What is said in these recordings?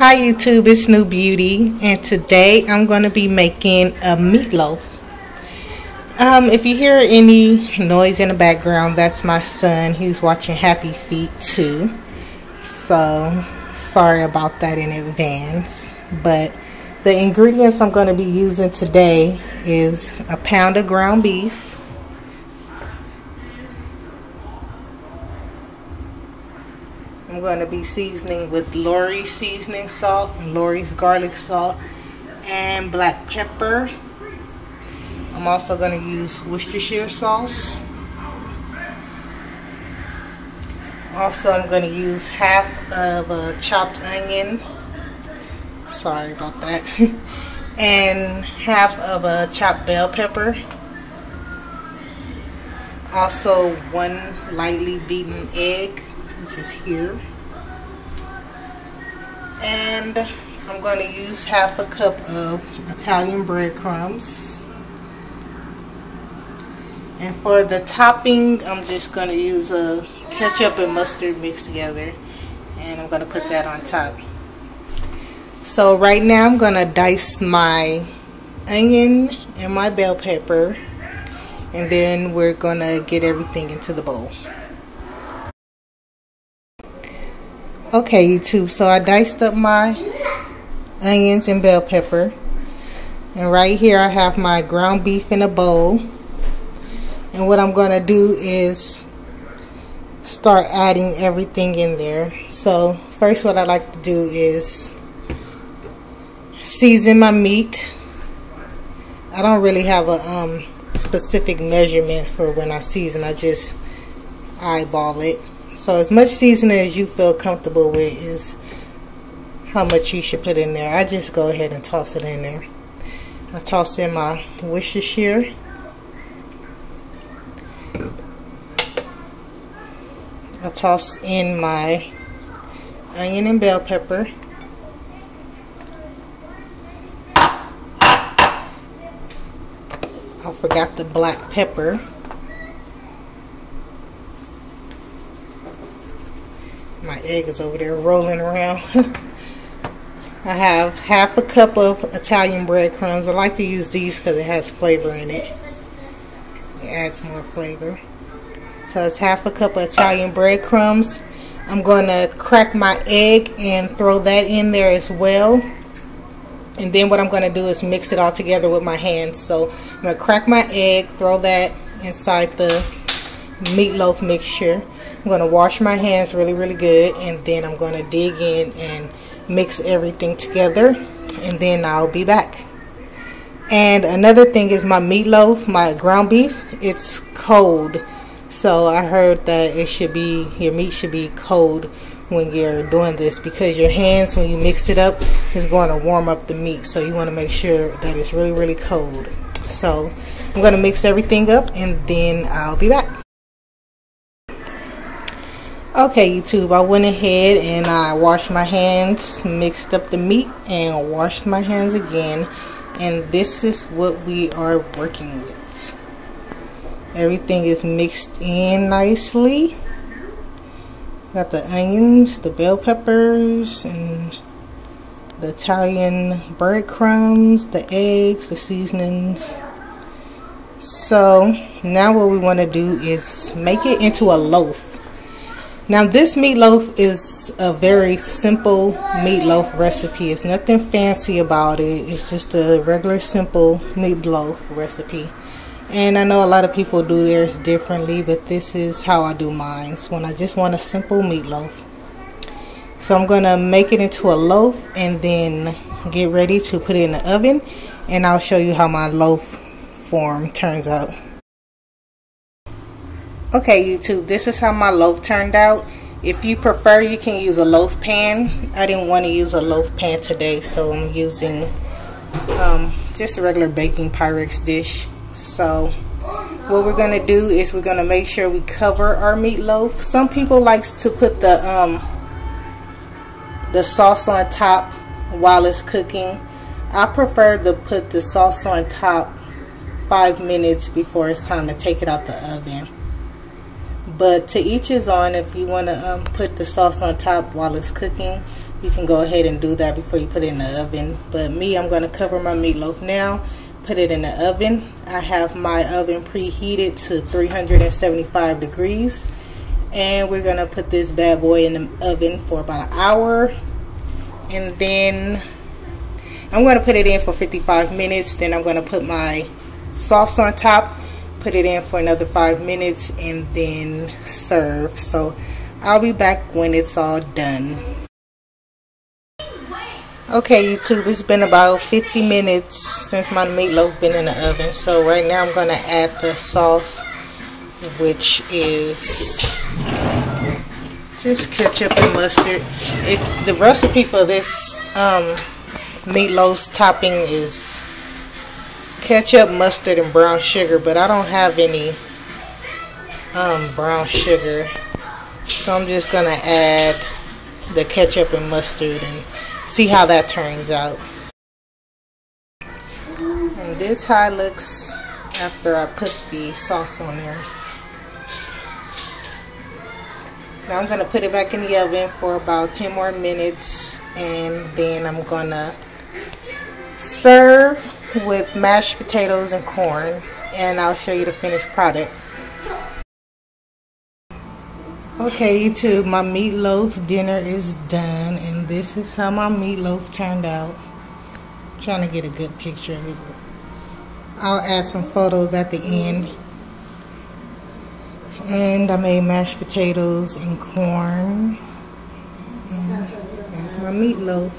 Hi YouTube, it's New Beauty, and today I'm going to be making a meatloaf. If you hear any noise in the background, that's my son. He's watching Happy Feet 2. So, sorry about that in advance. But the ingredients I'm going to be using today is a pound of ground beef, I'm going to be seasoning with Lori's seasoning salt, and Lori's garlic salt, and black pepper. I'm also going to use Worcestershire sauce. Also, I'm going to use half of a chopped onion. Sorry about that. And half of a chopped bell pepper. Also, one lightly beaten egg, which is here. And I'm going to use half a cup of Italian breadcrumbs. And for the topping, I'm just going to use a ketchup and mustard mixed together. And I'm going to put that on top. So right now I'm going to dice my onion and my bell pepper. And then we're going to get everything into the bowl. Okay YouTube, so I diced up my onions and bell pepper, and right here I have my ground beef in a bowl, and what I'm going to do is start adding everything in there. So first what I like to do is season my meat. I don't really have a specific measurement for when I season, I just eyeball it. So as much seasoning as you feel comfortable with is how much you should put in there. I just go ahead and toss it in there. I toss in my Worcestershire. I toss in my onion and bell pepper. I forgot the black pepper. My egg is over there rolling around. I have half a cup of Italian breadcrumbs. I like to use these because it has flavor in it. It adds more flavor. So it's half a cup of Italian breadcrumbs. I'm going to crack my egg and throw that in there as well. And then what I'm going to do is mix it all together with my hands. So I'm going to crack my egg, throw that inside the meatloaf mixture. I'm going to wash my hands really good, and then I'm going to dig in and mix everything together, and then I'll be back. And another thing is my meatloaf, my ground beef, it's cold. So I heard that it should be, your meat should be cold when you're doing this, because your hands, when you mix it up, is going to warm up the meat. So you want to make sure that it's really cold. So I'm going to mix everything up, and then I'll be back. Okay YouTube, I went ahead and I washed my hands, mixed up the meat, and washed my hands again. And this is what we are working with. Everything is mixed in nicely. Got the onions, the bell peppers, and the Italian breadcrumbs, the eggs, the seasonings. So now what we want to do is make it into a loaf. Now this meatloaf is a very simple meatloaf recipe. It's nothing fancy about it. It's just a regular simple meatloaf recipe. And I know a lot of people do theirs differently, but this is how I do mine when I just want a simple meatloaf. So I'm going to make it into a loaf and then get ready to put it in the oven, and I'll show you how my loaf form turns out. Okay YouTube, this is how my loaf turned out. If you prefer, you can use a loaf pan. I didn't want to use a loaf pan today, so I'm using just a regular baking Pyrex dish. So what we're going to do is we're going to make sure we cover our meatloaf. Some people like to put the sauce on top while it's cooking. I prefer to put the sauce on top 5 minutes before it's time to take it out the oven. But to each his own. If you want to put the sauce on top while it's cooking, you can go ahead and do that before you put it in the oven. But me, I'm going to cover my meatloaf now, put it in the oven. I have my oven preheated to 375 degrees. And we're going to put this bad boy in the oven for about an hour. And then I'm going to put it in for 55 minutes. Then I'm going to put my sauce on top, put it in for another 5 minutes, and then serve. So I'll be back when it's all done. Okay, YouTube, it's been about 50 minutes since my meatloaf been in the oven. So right now I'm going to add the sauce, which is just ketchup and mustard. The recipe for this meatloaf's topping is ketchup, mustard, and brown sugar, but I don't have any brown sugar, so I'm just gonna add the ketchup and mustard and see how that turns out. And this is how it looks after I put the sauce on there. Now I'm gonna put it back in the oven for about 10 more minutes, and then I'm gonna serve with mashed potatoes and corn, and I'll show you the finished product. Okay, YouTube, my meatloaf dinner is done, and this is how my meatloaf turned out. I'm trying to get a good picture of it. I'll add some photos at the end. And I made mashed potatoes and corn. And there's my meatloaf.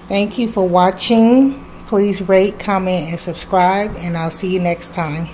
Thank you for watching. Please rate, comment, and subscribe, and I'll see you next time.